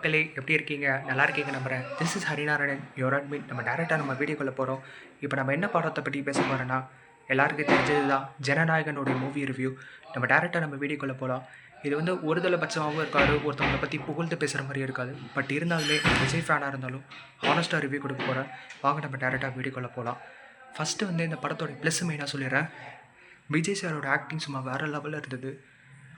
மக்களே எப்படி இருக்கீங்க? நல்லா இருக்கீங்க நம்புறேன். This is Harinarayanan your admin. நம்ம டேரெக்டாக நம்ம வீடியோக்குள்ளே போகிறோம். இப்போ நம்ம என்ன படத்தை பற்றி பேச போகிறோன்னா, எல்லாருக்கும் தெரிஞ்சது தான் ஜனநாயகனுடைய மூவி ரிவ்யூ. நம்ம டேரெக்டாக நம்ம வீடியோக்குள்ளே போகலாம். இது வந்து ஒருதலை பட்சமாகவும் இருக்காது, ஒருத்தவங்களை பற்றி புகழ்ந்து பேசுகிற மாதிரியும் இருக்காது. பட் இருந்தாலுமே விஜய் ஃபேனாக இருந்தாலும் ஹானஸ்ட்டாக ரிவ்யூ கொடுக்க போகிறேன். வாங்க நம்ம டேரெக்டாக வீடியோக்குள்ளே போகலாம். ஃபஸ்ட்டு வந்து இந்த படத்தோட ப்ளஸ் மெயினாக சொல்லிடுறேன். விஜய் சாரோட ஆக்டிங் சும்மா வேறு லெவலில் இருந்தது.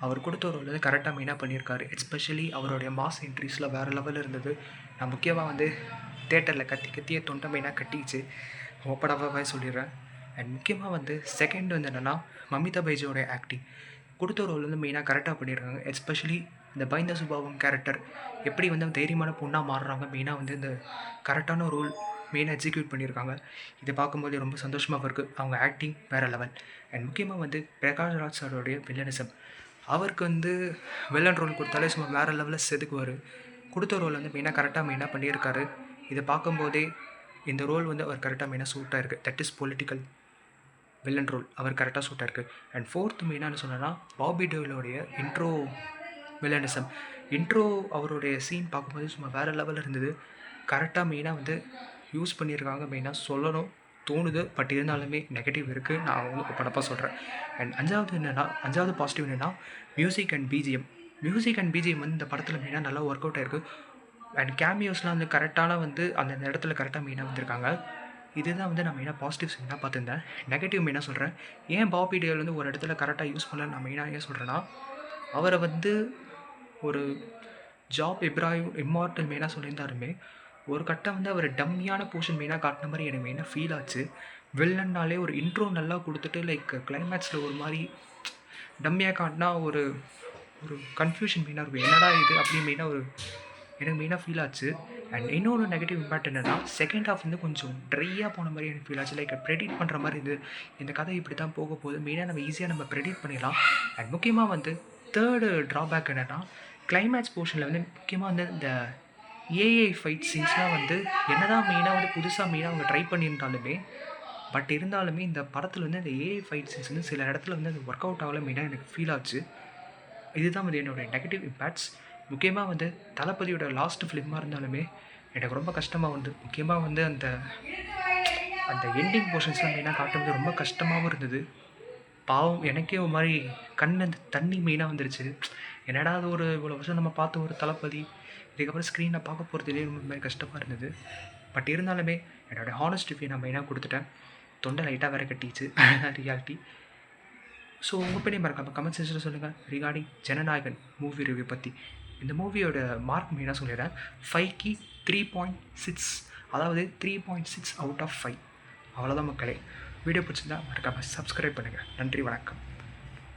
அவர் கொடுத்த ரோல் வந்து கரெக்டாக மெயினாக பண்ணியிருக்காரு. எஸ்பெஷலி அவருடைய மாஸ் என்ட்ரிஸில் வேறு லெவலில் இருந்தது. நான் முக்கியமாக வந்து தேட்டரில் கத்தியே தொண்டை மெயினாக கட்டிச்சு ஓப்பனாகவே சொல்லிடுறேன். அண்ட் முக்கியமாக வந்து செகண்ட் வந்து என்னென்னா, மமிதா பைஜியோடைய ஆக்டிங் கொடுத்த ரோல் வந்து மெயினாக கரெக்டாக பண்ணியிருக்காங்க. எஸ்பெஷலி இந்த பைந்த சுபாவம் கேரக்டர் எப்படி வந்து தைரியமான பொண்ணாக மாறுறாங்க, மெயினாக வந்து இந்த கரெக்டான ரோல் மெயினாக எக்ஸிக்யூட் பண்ணியிருக்காங்க. இதை பார்க்கும்போது ரொம்ப சந்தோஷமாக இருக்குது. அவங்க ஆக்டிங் வேறு லெவல். அண்ட் முக்கியமாக வந்து பிரகாஷ் ராஜ் சாரோடைய வில்லனிசம், அவருக்கு வந்து வில்லன் ரோல் கொடுத்தாலே சும்மா வேறு லெவலில் செதுக்குவார். கொடுத்த ரோல் வந்து மெயினாக பண்ணியிருக்காரு. இதை பார்க்கும்போதே இந்த ரோல் வந்து அவர் கரெக்டாக மெயினாக சூட்டாக இருக்குது. That is political villain role அவர் கரெக்டாக சூட்டாக இருக்குது. அண்ட் ஃபோர்த் மெயினானு சொன்னோன்னா, பாபி டோலோடைய இன்ட்ரோ வில்லனிசம். இன்ட்ரோ அவருடைய சீன் பார்க்கும்போது சும்மா வேறு லெவலில் இருந்தது. கரெக்டாக மெயினாக வந்து யூஸ் பண்ணியிருக்காங்க. மெயினாக சொல்லணும் தோணுது. பட் இருந்தாலுமே நெகட்டிவ் இருக்குது, நான் வந்து படப்பாக சொல்கிறேன். அண்ட் அஞ்சாவது பாசிட்டிவ் என்னென்னா, மியூசிக் அண்ட் பிஜிஎம் வந்து இந்த படத்தில் மெயினாக நல்லா ஒர்க் அவுட் ஆகிருக்கு. அண்ட் கேமியோஸ்லாம் வந்து கரெக்டான வந்து அந்த இடத்துல கரெக்டாக மெயினாக வந்திருக்காங்க. இதுதான் வந்து நான் மெயினாக பாசிட்டிவ்ஸ் மெயினாக பார்த்துருந்தேன். நெகட்டிவ் மெயினாக சொல்கிறேன். ஏன் பாபி டேல் வந்து ஒரு இடத்துல கரெக்டாக யூஸ் பண்ணலன்னு நான் மெயினாக ஏன் சொல்கிறேன்னா, அவரை வந்து ஒரு ஜாப் இம்மார்ட்டல் மெயினாக சொல்லியிருந்தாலுமே ஒரு கட்டம் வந்து அவர் டம்மியான போர்ஷன் மெயினாக காட்டின மாதிரி எனக்கு மெயினாக ஃபீல் ஆச்சு. வில்லன்னாலே ஒரு இன்ட்ரோ நல்லா கொடுத்துட்டு லைக் கிளைமேக்ஸில் ஒரு மாதிரி டம்மியாக காட்டினா ஒரு கன்ஃபியூஷன் மெயினாக இருக்கும். என்னடா இது அப்படின்னு மெயினாக எனக்கு மெயினாக ஃபீல் ஆச்சு. அண்ட் இன்னொரு நெகட்டிவ் இம்பேக்ட் என்னென்னா, செகண்ட் ஹாஃப் வந்து கொஞ்சம் ட்ரையாக போன மாதிரி எனக்கு ஃபீல் ஆச்சு. லைக் ப்ரெடிக்ட் பண்ணுற மாதிரி இது இந்த கதை இப்படி தான் போக போகுது மெயினாக நம்ம ஈஸியாக ப்ரெடிக்ட் பண்ணிடலாம். அண்ட் முக்கியமாக வந்து தேர்டு ட்ராபேக் என்னென்னா, கிளைமேக்ஸ் போர்ஷனில் வந்து முக்கியமாக வந்து இந்த ஏஐ ஃபைட் சீன்ஸ்லாம் வந்து என்னதான் மெயினாக வந்து புதுசாக அவங்க ட்ரை பண்ணியிருந்தாலுமே, பட் இருந்தாலுமே இந்த படத்தில் வந்து அந்த ஏஐ ஃபைட் சீன்ஸ் வந்து சில இடத்துல வந்து அது ஒர்க் அவுட் ஆகலை மெயினாக எனக்கு ஃபீல் ஆச்சு. இதுதான் வந்து என்னுடைய நெகட்டிவ் இம்பேக்ட்ஸ். முக்கியமாக வந்து தளபதியோட லாஸ்ட் ஃபிலிமாக இருந்தாலுமே எனக்கு ரொம்ப கஷ்டமாக வந்து முக்கியமாக வந்து அந்த எண்டிங் போர்ஷன்ஸ்லாம் மெயினாக காட்டுறது ரொம்ப கஷ்டமாகவும் இருந்தது. பாவம் எனக்கே ஒரு மாதிரி தண்ணி மெயினாக வந்துருச்சு. என்னடா அது இவ்வளோ வருஷம் நம்ம பார்த்த ஒரு தளபதி இதுக்கப்புறம் ஸ்க்ரீனில் பார்க்க போகிறதுலேயே ரொம்ப மாதிரி கஷ்டமாக இருந்தது. பட் இருந்தாலுமே என்னோடய ஹானஸ்ட் ரிவ்யூ நான் மெயினாக கொடுத்துட்டேன். தொண்டை லைட்டாக வேறு கட்டிச்சு ரியாலிட்டி. ஸோ உங்கள் ஒப்பீனியன் மறக்காம கமெண்ட் செக்ஷனில் சொல்லுங்கள் ரிகார்டிங் ஜனநாயகன் மூவி ரிவ்யூ பற்றி. இந்த மூவியோட மார்க் மெயினாக சொல்லிடுறேன். 5க்கு 3.6, அதாவது 3.6 அவுட் ஆஃப் 5. அவ்வளோதான் மக்களே. வீடியோ பிடிச்சிருந்தா மறக்காமல் சப்ஸ்கிரைப் பண்ணுங்கள். நன்றி, வணக்கம்.